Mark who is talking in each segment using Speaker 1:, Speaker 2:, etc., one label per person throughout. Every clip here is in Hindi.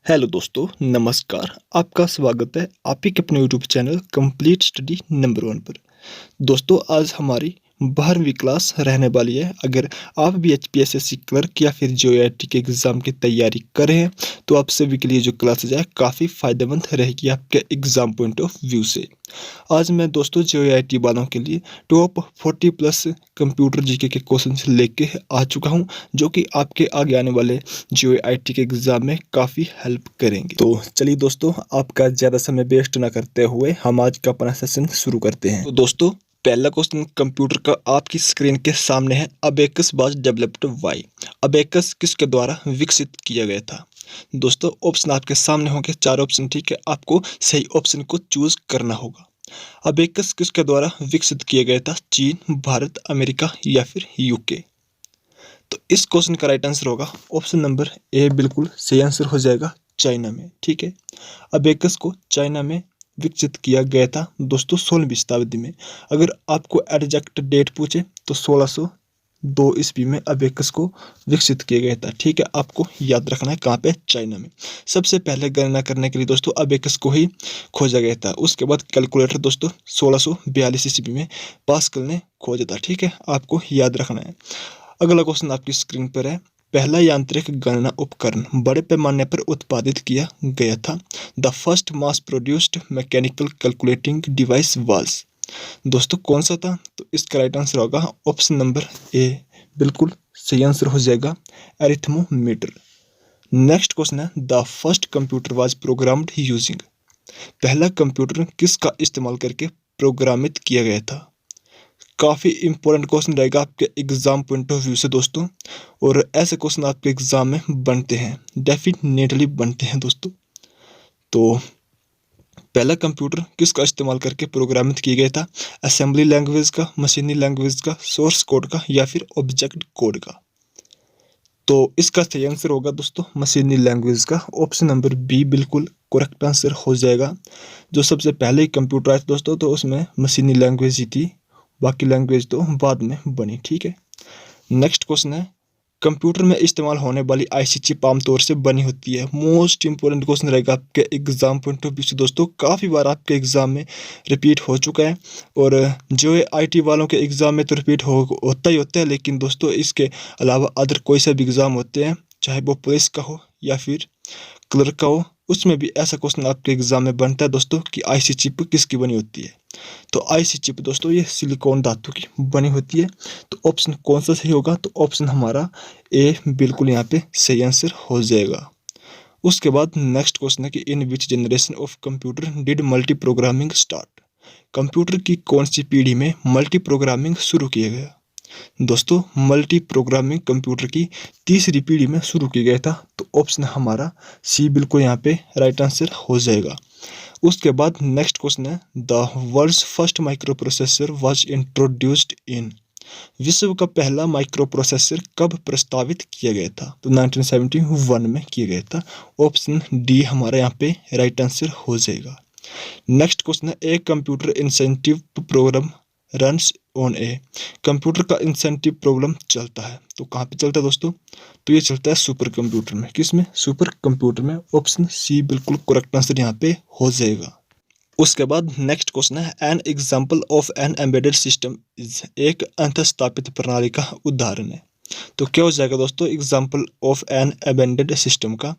Speaker 1: हेलो दोस्तों, नमस्कार। आपका स्वागत है आपके अपने YouTube channel complete study number 1 पर। दोस्तों, आज हमारी 12वीं क्लास रहने वाली है। अगर आप भी एचपीएससी क्लर्क या फिर जेईई के एग्ज़ाम की तैयारी कर रहे हैं तो आप सभी के लिए जो क्लासेज है काफ़ी फ़ायदेमंद रहेगी आपके एग्ज़ाम पॉइंट ऑफ व्यू से। आज मैं दोस्तों जेईई वालों के लिए टॉप 40 प्लस कंप्यूटर जीके के क्वेश्चन लेके आ चुका हूं, जो कि आपके आगे आने वाले जेईई के एग्ज़ाम में काफ़ी हेल्प करेंगे। तो चलिए दोस्तों, आपका ज़्यादा समय वेस्ट ना करते हुए हम आज का अपना सेशन शुरू करते हैं। तो दोस्तों, पहला क्वेश्चन कंप्यूटर का आपकी स्क्रीन के सामने है। Abacus was developed by. Abacus किसके द्वारा विकसित किया गया था? दोस्तों, ऑप्शन आपके सामने होंगे, 4 ऑप्शन, ठीक है। आपको सही ऑप्शन को चूज करना होगा। अबेकस किसके द्वारा विकसित किया गया था? चीन, भारत, अमेरिका या फिर यूके? तो इस क्वेश्चन का राइट आंसर होगा ऑप्शन नंबर ए, बिल्कुल सही आंसर हो जाएगा, चाइना में, ठीक है। अबेकस को चाइना में विकसित किया गया था दोस्तों 16वीं शताब्दी में। अगर आपको एग्जैक्ट डेट पूछे तो 1602 ईस्वी में अबेकस को विकसित किया गया था, ठीक है। आपको याद रखना है कहाँ पे, चाइना में। सबसे पहले गणना करने के लिए दोस्तों अबेकस को ही खोजा गया था। उसके बाद कैलकुलेटर दोस्तों 1642 ईस्वी में पास्कल ने खोजा था, ठीक है। आपको याद रखना है। अगला क्वेश्चन आपकी स्क्रीन पर है। पहला यांत्रिक गणना उपकरण बड़े पैमाने पर उत्पादित किया गया था। The first mass produced mechanical calculating device was. दोस्तों, कौन सा था? तो इसका राइट आंसर होगा ऑप्शन नंबर ए, बिल्कुल सही आंसर हो जाएगा, एरिथमोमीटर। नेक्स्ट क्वेश्चन है, the first computer was programmed using. पहला कंप्यूटर किसका इस्तेमाल करके प्रोग्रामित किया गया था? काफ़ी इंपॉर्टेंट क्वेश्चन रहेगा आपके एग्जाम पॉइंट ऑफ व्यू से दोस्तों, और ऐसे क्वेश्चन आपके एग्जाम में बनते हैं, डेफिनेटली बनते हैं दोस्तों। तो पहला कंप्यूटर किसका इस्तेमाल करके प्रोग्रामित किया गया था? असेंबली लैंग्वेज का, मशीनी लैंग्वेज का, सोर्स कोड का या फिर ऑब्जेक्ट कोड का? तो इसका सही आंसर होगा दोस्तों मशीनी लैंग्वेज का, ऑप्शन नंबर बी बिल्कुल करेक्ट आंसर हो जाएगा। जो सबसे पहले कंप्यूटर आया दोस्तों तो उसमें मशीनी लैंग्वेज ही थी, बाकी लैंग्वेज तो बाद में बनी, ठीक है। नेक्स्ट क्वेश्चन है, कंप्यूटर में इस्तेमाल होने वाली आईसी चिप आमतौर से बनी होती है। मोस्ट इंपोर्टेंट क्वेश्चन रहेगा आपके एग्जाम पॉइंट ऑफ व्यू से दोस्तों, काफ़ी बार आपके एग्जाम में रिपीट हो चुका है, और जो आईटी वालों के एग्जाम में तो रिपीट होता ही होता है, लेकिन दोस्तों इसके अलावा अदर कोई सा भी एग्जाम होते हैं, चाहे वो पुलिस का हो या फिर क्लर्क का हो, उसमें भी ऐसा क्वेश्चन आपके एग्जाम में बनता है दोस्तों कि आईसी चिप किसकी बनी होती है। तो आईसी चिप दोस्तों ये सिलिकॉन धातु की बनी होती है। तो ऑप्शन कौन सा सही होगा? तो ऑप्शन हमारा ए बिल्कुल यहाँ पे सही आंसर हो जाएगा। उसके बाद नेक्स्ट क्वेश्चन है कि in which generation of computer did multiprogramming start. Computer की कौन सी पीढ़ी में मल्टी प्रोग्रामिंग शुरू किया गया? दोस्तों, मल्टी प्रोग्रामिंग कंप्यूटर की तीसरी पीढ़ी में शुरू किया गया था। तो ऑप्शन हमारा सी बिल्कुल यहाँ पे राइट आंसर हो जाएगा। उसके बाद नेक्स्ट क्वेश्चन है, the world's first microprocessor was introduced in. विश्व का पहला माइक्रो प्रोसेसर कब प्रस्तावित किया गया था? तो 1971 में किया गया था। ऑप्शन डी हमारा यहाँ पे राइट आंसर हो जाएगा। नेक्स्ट क्वेश्चन है, a computer incentive program runs on a. Computer का इंसेंटिव प्रोग्राम चलता है तो कहाँ पे चलता है दोस्तों? तो ये चलता है सुपर कंप्यूटर में। किसमें? सुपर कंप्यूटर में। ऑप्शन सी बिल्कुल करेक्ट आंसर यहाँ पे हो जाएगा। उसके बाद नेक्स्ट क्वेश्चन है, an example of an embedded system is. एक अंतःस्थापित प्रणाली का उदाहरण है। तो क्या हो जाएगा दोस्तों example of an embedded system का?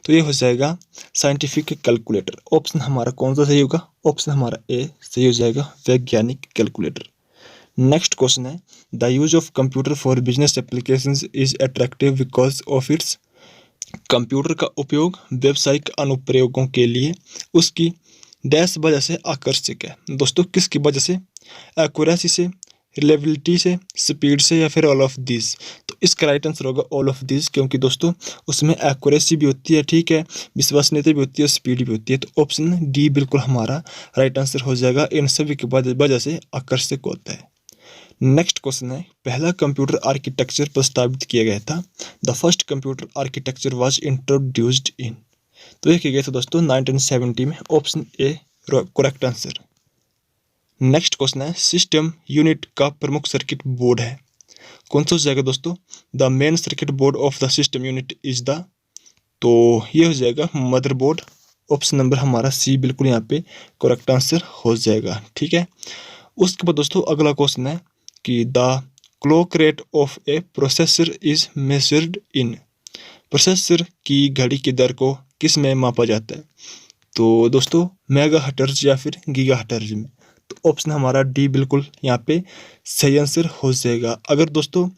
Speaker 1: तो ये हो जाएगा साइंटिफिक कैलकुलेटर। ऑप्शन हमारा कौन सा सही होगा? ऑप्शन हमारा ए सही हो जाएगा, वैज्ञानिक कैलकुलेटर। नेक्स्ट क्वेश्चन है, the use of computer for business applications is attractive because of its. Computer का उपयोग व्यावसायिक अनुप्रयोगों के लिए उसकी डैश वजह से आकर्षक है। दोस्तों, किसकी वजह से? एक्यूरेसी से, रिलायबिलिटी से, स्पीड से या फिर ऑल ऑफ दिस? तो इसका राइट आंसर होगा ऑल ऑफ दिस, क्योंकि दोस्तों उसमें एक्यूरेसी भी होती है, ठीक है, विश्वसनीयता भी होती है, स्पीड भी होती है। तो ऑप्शन डी बिल्कुल हमारा राइट आंसर हो जाएगा, इन सभी की वजह से आकर्षक होता है। नेक्स्ट क्वेश्चन है, पहला कंप्यूटर आर्किटेक्चर प्रस्तावित किया गया था। The first computer architecture was introduced in. तो ये किया गया था दोस्तों 1970 में। Option A correct answer. Next question है, सिस्टम यूनिट का प्रमुख सर्किट बोर्ड है। कौन सा हो जाएगा दोस्तों? The main circuit board of the system unit is the तो ये हो जाएगा मदरबोर्ड। ऑप्शन नंबर हमारा सी बिल्कुल यहाँ पे करेक्ट आंसर हो जाएगा। ठीक है, उसके बाद दोस्तों अगला क्वेश्चन है कि the clock rate of A processor is measured in. Processor की घड़ी की दर को किस में मापा जाता है? तो दोस्तों मेगा हर्ट्ज या फिर गीगा हर्ट्ज में। तो ऑप्शन हमारा डी बिल्कुल यहाँ पे सही आंसर हो जाएगा। अगर दोस्तों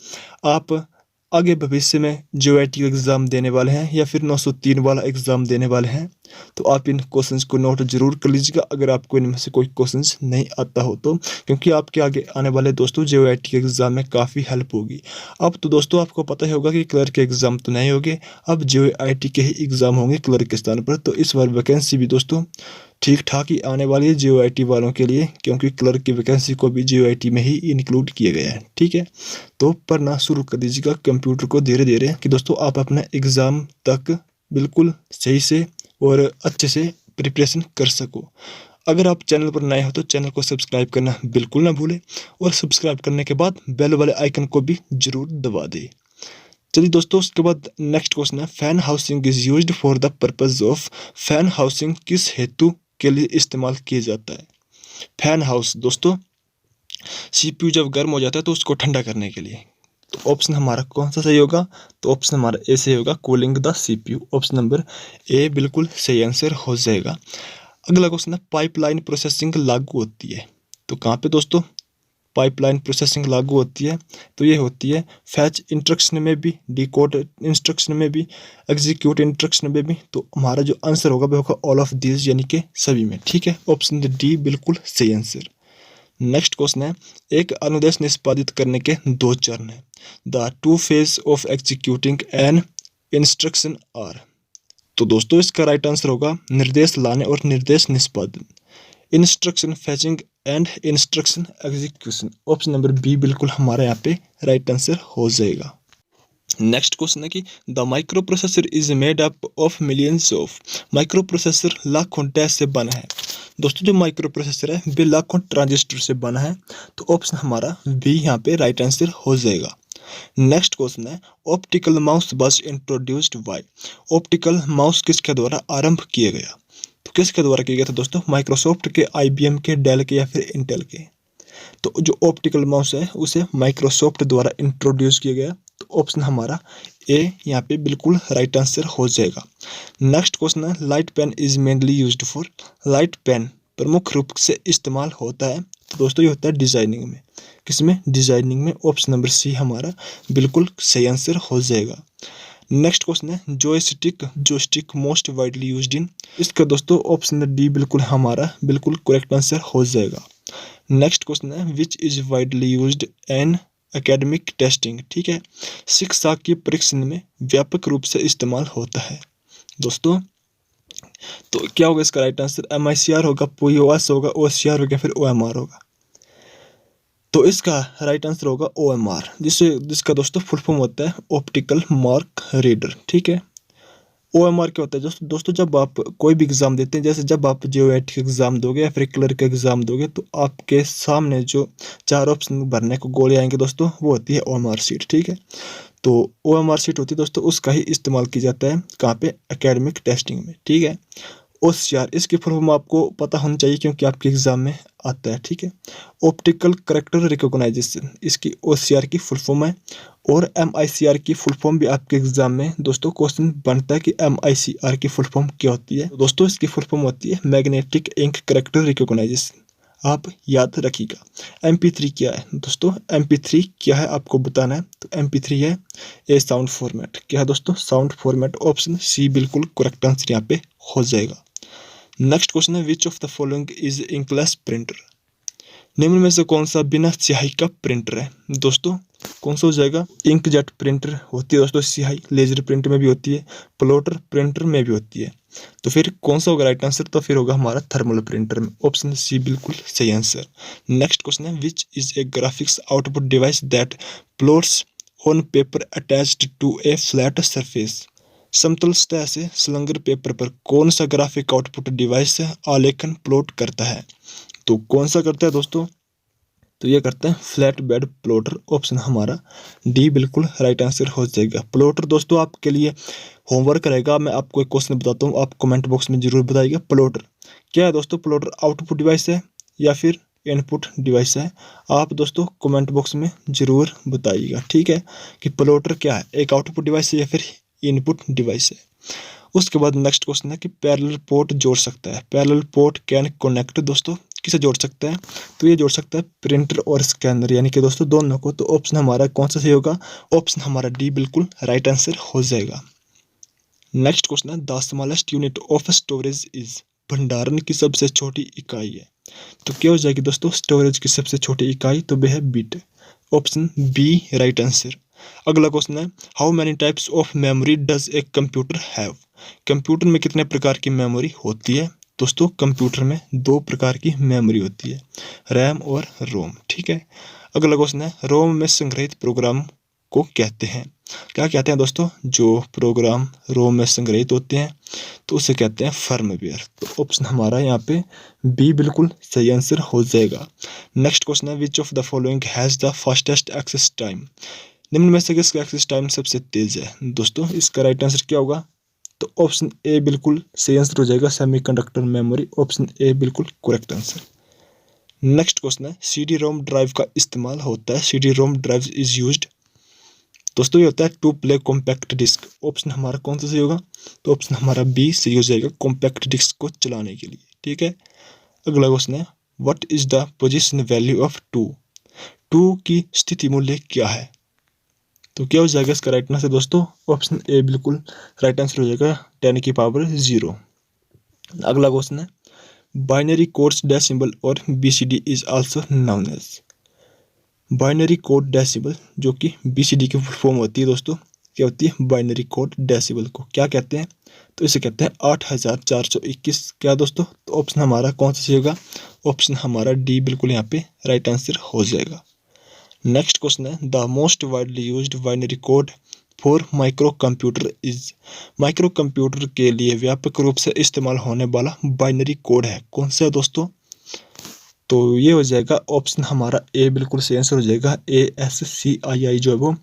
Speaker 1: आप आगे भविष्य में JOIT का एग्ज़ाम देने वाले हैं या फिर 903 वाला एग्ज़ाम देने वाले हैं तो आप इन क्वेश्चंस को नोट जरूर कर लीजिएगा, अगर आपको इनमें से कोई क्वेश्चंस नहीं आता हो तो, क्योंकि आपके आगे आने वाले दोस्तों JOIT के एग्ज़ाम में काफ़ी हेल्प होगी। अब तो दोस्तों आपको पता ही होगा कि क्लर्क के एग्ज़ाम तो नहीं होंगे, अब JOIT के ही एग्ज़ाम होंगे क्लर्क के स्थान पर। तो इस बार वैकेंसी भी दोस्तों ठीक ठाक ही आने वाली है JOIT वालों के लिए, क्योंकि क्लर्क की वैकेंसी को भी JOIT में ही इंक्लूड किया गया है। ठीक है, तो पढ़ना शुरू कर दीजिएगा कंप्यूटर को धीरे धीरे, कि दोस्तों आप अपना एग्ज़ाम तक बिल्कुल सही से और अच्छे से प्रिपरेशन कर सको। अगर आप चैनल पर नए हो तो चैनल को सब्सक्राइब करना बिल्कुल ना भूलें, और सब्सक्राइब करने के बाद बेल वाले आइकन को भी जरूर दबा दें। चलिए दोस्तों, उसके बाद नेक्स्ट क्वेश्चन है, fan housing is used for the purpose of. Fan housing किस हेतु के लिए इस्तेमाल किया जाता है? फैन हाउस दोस्तों CPU जब गर्म हो जाता है तो उसको ठंडा करने के लिए। तो ऑप्शन हमारा कौन सा सही होगा? तो ऑप्शन हमारा ए सही होगा, cooling the CPU। Option number A बिल्कुल सही आंसर हो जाएगा। अगला क्वेश्चन है, पाइपलाइन प्रोसेसिंग लागू होती है तो कहाँ पे दोस्तों पाइपलाइन प्रोसेसिंग लागू होती है? तो ये होती है फैच इंस्ट्रक्शन में भी, डिकोड इंस्ट्रक्शन में भी, एग्जीक्यूट इंस्ट्रक्शन में भी। तो हमारा जो आंसर होगा वो होगा ऑल ऑफ दीज, यानी कि सभी में। ठीक है, ऑप्शन डी बिल्कुल सही आंसर। नेक्स्ट क्वेश्चन है, एक अनुदेश निष्पादित करने के दो चरण हैं। The two phase of executing an instruction are. तो दोस्तों इसका राइट आंसर होगा निर्देश लाने और निर्देश निष्पादन, instruction fetching and instruction execution. Option number B बिल्कुल हमारा यहाँ पे राइट आंसर हो जाएगा। नेक्स्ट क्वेश्चन है कि the micro processor is made up of millions of. Micro processor लाखों डैश से बना है। दोस्तों जो माइक्रो प्रोसेसर है वे लाखों ट्रांजिस्टर से बना है। तो ऑप्शन हमारा बी यहाँ पे राइट आंसर हो जाएगा। नेक्स्ट क्वेश्चन है, optical mouse was introduced by. Optical mouse किसके द्वारा आरंभ किया गया? तो किसके द्वारा किया गया था दोस्तों? माइक्रोसॉफ्ट के, IBM के, डेल के या फिर इंटेल के। तो जो ऑप्टिकल माउस है उसे माइक्रोसॉफ्ट द्वारा इंट्रोड्यूस किया गया। तो ऑप्शन हमारा ए यहाँ पे बिल्कुल राइट आंसर हो जाएगा। नेक्स्ट क्वेश्चन है, light pen is mainly used for. Light pen प्रमुख रूप से इस्तेमाल होता है तो दोस्तों ये होता है डिजाइनिंग में। किसमें? डिजाइनिंग में। ऑप्शन नंबर सी हमारा बिल्कुल सही आंसर हो जाएगा। नेक्स्ट क्वेश्चन है, joystick most widely used in. इसका दोस्तों ऑप्शन डी बिल्कुल हमारा बिल्कुल करेक्ट आंसर हो जाएगा। नेक्स्ट क्वेश्चन है, which is widely used in academic testing. ठीक है, शिक्षा के परीक्षण में व्यापक रूप से इस्तेमाल होता है दोस्तों। तो क्या होगा इसका राइट आंसर? MICR होगा, POS होगा, OCR होगा, फिर OMR होगा। तो इसका राइट आंसर होगा OMR, जिसका दोस्तों फुल फॉर्म होता है ऑप्टिकल मार्क रीडर। ठीक है, OMR क्या होता है दोस्तों जब आप कोई भी एग्ज़ाम देते हैं, जैसे जब आप JOIT का एग्ज़ाम दोगे या फिर क्लर्क का एग्ज़ाम दोगे, तो आपके सामने जो 4 ऑप्शन भरने को गोले आएंगे दोस्तों, वो होती है OMR सीट। ठीक है, तो OMR सीट होती है दोस्तों, उसका ही इस्तेमाल किया जाता है कहाँ पे? एकेडमिक टेस्टिंग में। ठीक है, OCR इसकी फुल फॉर्म आपको पता होनी चाहिए क्योंकि आपके एग्जाम में आता है। ठीक है, ऑप्टिकल कैरेक्टर रिकॉग्नाइजेशन, इसकी OCR की फुल फॉर्म है। और MICR की फुल फॉर्म भी आपके एग्जाम में दोस्तों क्वेश्चन बनता है कि MICR की फुल फॉर्म क्या होती है। तो दोस्तों इसकी फुल फॉर्म होती है मैग्नेटिक इंक कैरेक्टर रिकॉग्नाइजेशन। आप याद रखिएगा। MP3 क्या है दोस्तों? MP3 क्या है आपको बताना है। तो MP3 है ए साउंड फॉर्मेट। क्या है दोस्तों? Sound format. ऑप्शन सी बिल्कुल करेक्ट आंसर यहाँ पे हो जाएगा। नेक्स्ट क्वेश्चन है, which of the following is inkless printer. निम्न में से कौन सा बिना स्याही का प्रिंटर है? दोस्तों कौन सा हो जाएगा? इंकजेट प्रिंटर होती है दोस्तों स्याही, लेजर प्रिंट में भी होती है, प्लॉटर प्रिंटर में भी होती है। तो फिर कौन सा होगा राइट आंसर? तो फिर होगा हमारा थर्मल प्रिंटर में। ऑप्शन सी बिल्कुल सही आंसर। नेक्स्ट क्वेश्चन है, which is a graphics output device that plots on paper attached to a flat surface. समतल सतह से संलग्न पेपर पर कौन सा ग्राफिक आउटपुट डिवाइस आलेखन प्लॉट करता है? तो कौन सा करता है दोस्तों? तो ये करते हैं फ्लैट बेड प्लॉटर, ऑप्शन हमारा डी बिल्कुल राइट आंसर हो जाएगा। प्लॉटर दोस्तों आपके लिए होमवर्क रहेगा, मैं आपको एक क्वेश्चन बताता हूँ, आप कमेंट बॉक्स में जरूर बताइएगा प्लॉटर क्या है दोस्तों। प्लॉटर आउटपुट डिवाइस है या फिर इनपुट डिवाइस है, आप दोस्तों कमेंट बॉक्स में जरूर बताइएगा, ठीक है, कि प्लॉटर क्या है, एक आउटपुट डिवाइस है या फिर इनपुट डिवाइस है। उसके बाद नेक्स्ट क्वेश्चन है कि पैरेलल पोर्ट जोड़ सकता है, पैरेलल पोर्ट कैन कनेक्ट दोस्तों किसे जोड़ सकता है, तो ये जोड़ सकता है प्रिंटर और स्कैनर, यानी कि दोस्तों दोनों को। तो ऑप्शन हमारा कौन सा सही होगा, ऑप्शन हमारा डी बिल्कुल राइट आंसर हो जाएगा। नेक्स्ट क्वेश्चन है the smallest unit of storage is, भंडारण की सबसे छोटी इकाई है, तो क्या हो जाएगी दोस्तों स्टोरेज की सबसे छोटी इकाई, तो वह है bit, option B right answer. अगला क्वेश्चन है how many types of memory does a computer have, computer में कितने प्रकार की मेमोरी होती है, दोस्तों कंप्यूटर में 2 प्रकार की मेमोरी होती है, रैम और रोम, ठीक है। अगला क्वेश्चन है रोम में संग्रहित प्रोग्राम को कहते हैं, क्या कहते हैं दोस्तों, जो प्रोग्राम रोम में संग्रहित होते हैं तो उसे कहते हैं फर्मवेयर, तो ऑप्शन हमारा यहाँ पे बी बिल्कुल सही आंसर हो जाएगा। नेक्स्ट क्वेश्चन है which of the following has the fastest access time, निम्न में से किसका एक्सेस टाइम सबसे तेज है, दोस्तों इसका राइट आंसर क्या होगा, तो ऑप्शन ए बिल्कुल सही आंसर हो जाएगा, सेमीकंडक्टर मेमोरी, ऑप्शन ए बिल्कुल करेक्ट आंसर। नेक्स्ट क्वेश्चन है सीडी रोम ड्राइव का इस्तेमाल होता है, CD ROM drive is used, दोस्तों ये होता है to play compact disc, option हमारा कौन सा सही होगा, तो ऑप्शन हमारा बी सही हो जाएगा, कॉम्पैक्ट डिस्क को चलाने के लिए, ठीक है। अगला क्वेश्चन है what is the position value of 2 की स्थिति मूल्य क्या है, तो क्या हो जाएगा इसका राइट आंसर दोस्तों, ऑप्शन ए बिल्कुल राइट आंसर हो जाएगा 10 की पावर 0। अगला क्वेश्चन है बाइनरी कोड्स डेसिमल और BCD is also known as, binary code decimal जो कि बीसीडी की फॉर्म होती है दोस्तों, क्या होती है बाइनरी कोड डेसिमल को क्या कहते हैं, तो इसे कहते हैं 8421, क्या दोस्तों, तो ऑप्शन हमारा कौन सा सही होगा, ऑप्शन हमारा डी बिल्कुल यहाँ पे राइट आंसर हो जाएगा। नेक्स्ट क्वेश्चन है the most widely used binary code for micro computer is, micro computer के लिए व्यापक रूप से इस्तेमाल होने वाला बाइनरी कोड है कौन सा है दोस्तों, तो ये हो जाएगा ऑप्शन हमारा ए बिल्कुल सही आंसर हो जाएगा, ASCII जो है वो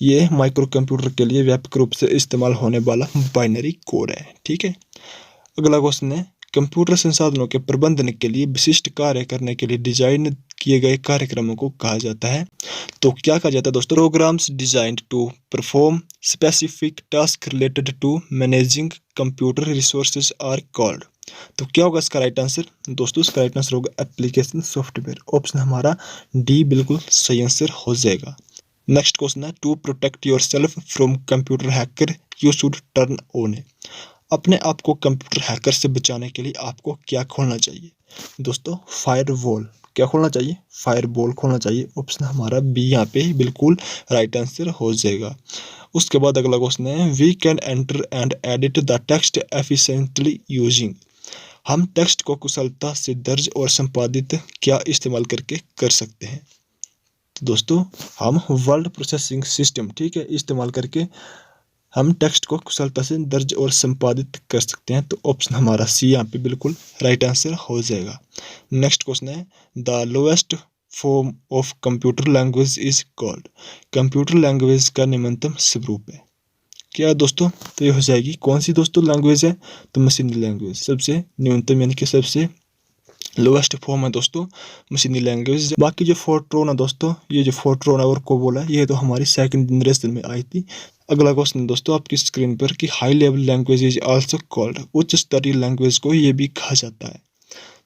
Speaker 1: ये माइक्रो कंप्यूटर के लिए व्यापक रूप से इस्तेमाल होने वाला बाइनरी कोड है, ठीक है। अगला क्वेश्चन है कंप्यूटर संसाधनों के प्रबंधन के लिए विशिष्ट कार्य करने के लिए डिजाइन किए गए कार्यक्रमों को कहा जाता है, तो क्या कहा जाता है दोस्तों, programs designed to perform specific task related to managing computer resources are called, तो क्या होगा इसका राइट आंसर दोस्तों, इसका राइट आंसर होगा एप्लीकेशन सॉफ्टवेयर, ऑप्शन हमारा डी बिल्कुल सही आंसर हो जाएगा। नेक्स्ट क्वेश्चन है to protect yourself from computer hacker you should turn on, अपने आप को कंप्यूटर हैकर से बचाने के लिए आपको क्या खोलना चाहिए दोस्तों, फायरवॉल, क्या खोलना चाहिए, फायरवॉल खोलना चाहिए, ऑप्शन हमारा बी यहाँ पे बिल्कुल राइट आंसर हो जाएगा। उसके बाद अगला क्वेश्चन है we can enter and edit the text efficiently using, हम टेक्स्ट को कुशलता से दर्ज और संपादित क्या इस्तेमाल करके कर सकते हैं, तो दोस्तों हम वर्ड प्रोसेसिंग सिस्टम, ठीक है, इस्तेमाल करके हम टेक्स्ट को कुशलता से दर्ज और संपादित कर सकते हैं, तो ऑप्शन हमारा सी यहाँ पे बिल्कुल राइट आंसर हो जाएगा। नेक्स्ट क्वेश्चन है the lowest form of computer language is called, computer language का निम्नतम स्वरूप है, क्या दोस्तों, तो ये हो जाएगी कौन सी दोस्तों लैंग्वेज है, तो मशीनी लैंग्वेज, सबसे न्यूनतम यानी कि सबसे लोएस्ट फॉर्म है दोस्तों मशीनी लैंग्वेज। बाकी जो फोर्ट्रोन है दोस्तों, ये जो फोर्ट्रोन और कोबोल है ये तो हमारी सेकंड जनरेशन में आई थी। अगला क्वेश्चन दोस्तों आपकी स्क्रीन पर कि high level language is also called, उच्च स्तरीय लैंग्वेज को ये भी कहा जाता है,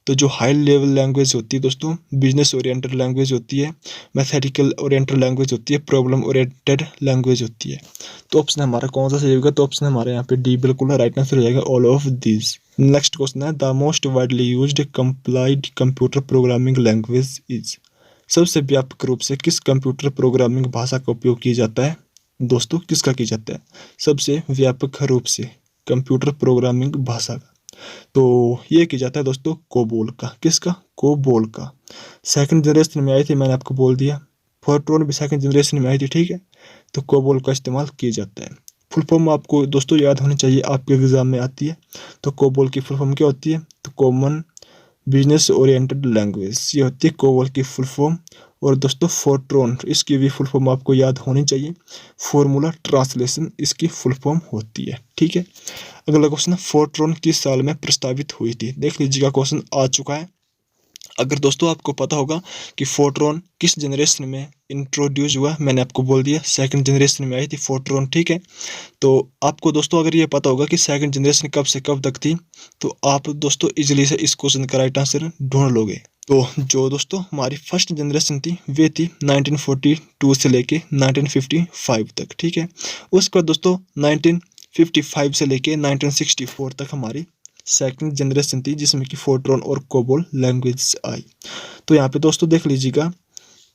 Speaker 1: तो जो हाई लेवल लैंग्वेज होती है दोस्तों बिजनेस ओरिएंटेड लैंग्वेज होती है, मैथमेटिकल ओरिएंटेड लैंग्वेज होती है, प्रॉब्लम ओरिएंटेड लैंग्वेज होती है, तो ऑप्शन हमारा कौन सा सही होगा, तो ऑप्शन हमारे यहाँ पे डी बिल्कुल राइट आंसर हो जाएगा all of this. Next question है the most widely used compiled computer programming language is, सबसे व्यापक रूप से किस कंप्यूटर प्रोग्रामिंग भाषा का उपयोग किया जाता है दोस्तों, किसका किया जाता है सबसे व्यापक रूप से कंप्यूटर प्रोग्रामिंग भाषा का, तो ये किया जाता है दोस्तों कोबोल का, किसका, कोबोल का, सेकंड जनरेशन में आई थी, मैंने आपको बोल दिया, फोर्ट्रोन भी सेकंड जनरेशन में आई थी, ठीक है, तो कोबोल का इस्तेमाल किया जाता है। फुल फॉर्म आपको दोस्तों याद होनी चाहिए, आपके एग्जाम में आती है, तो कोबोल की फुल फॉर्म क्या होती है, तो कॉमन बिजनेस ओरिएंटेड लैंग्वेज, ये होती है कोबोल की फुल फॉर्म। और दोस्तों फोर्ट्रॉन, इसकी भी फुल फॉर्म आपको याद होनी चाहिए। फॉर्मूला ट्रांसलेशन इसकी फुल फॉर्म होती है। ठीक है, अगला क्वेश्चन, फोर्ट्रॉन किस साल में प्रस्तावित हुई थी? देख लीजिएगा, क्वेश्चन आ चुका है। अगर दोस्तों आपको पता होगा कि फोर्ट्रॉन किस जनरेशन में इंट्रोड्यूस हुआ, मैंने आपको बोल दिया सेकंड जनरेशन में आई थी फोर्ट्रॉन। ठीक है, तो आपको दोस्तों अगर ये पता होगा कि सेकंड जनरेशन कब से कब तक थी, तो आप दोस्तों इजीली से इस क्वेश्चन का राइट आंसर ढूंढ लोगे। तो जो दोस्तों हमारी फर्स्ट जनरेशन थी वे थी 1942 से लेके 1955 तक। ठीक है, उसके बाद दोस्तों 1955 से लेके 1964 तक हमारी सेकंड जनरेशन थी, जिसमें कि फोर्ट्रॉन और कोबोल लैंग्वेज आई। तो यहाँ पे दोस्तों देख लीजिएगा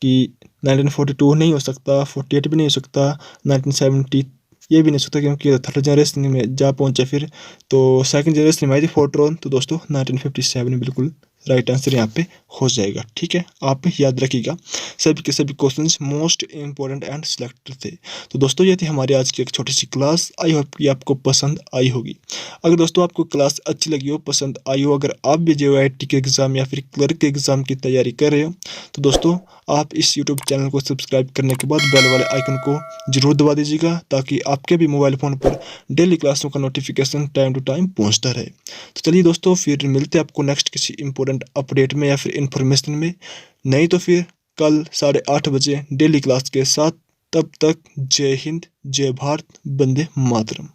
Speaker 1: कि 1942 नहीं हो सकता, 48 भी नहीं हो सकता, 1970 ये भी नहीं हो सकता, क्योंकि थर्ड जनरेशन में जा पहुंचे फिर। तो सेकंड जनरेशन में आई थी फोर्ट्रॉन, तो दोस्तों 1957 बिल्कुल राइट आंसर यहाँ पे हो जाएगा। ठीक है, आप याद रखिएगा, सभी के सभी questions most important and selected थे। तो दोस्तों ये थी हमारी आज की एक छोटी सी क्लास, आई होप कि आपको पसंद आई होगी। अगर दोस्तों आपको क्लास अच्छी लगी हो, पसंद आई हो, अगर आप भी JOIT के एग्ज़ाम या फिर क्लर्क के एग्ज़ाम की तैयारी कर रहे हो, तो दोस्तों आप इस यूट्यूब चैनल को सब्सक्राइब करने के बाद बेल वाले आइकन को जरूर दबा दीजिएगा, ताकि आपके भी मोबाइल फ़ोन पर डेली क्लासों का नोटिफिकेशन टाइम टू टाइम पहुंचता रहे। तो चलिए दोस्तों, फिर मिलते हैं आपको नेक्स्ट किसी इंपॉर्टेंट अपडेट में या फिर इंफॉर्मेशन में, नहीं तो फिर कल 8:30 बजे डेली क्लास के साथ। तब तक जय हिंद, जय भारत, वंदे मातरम।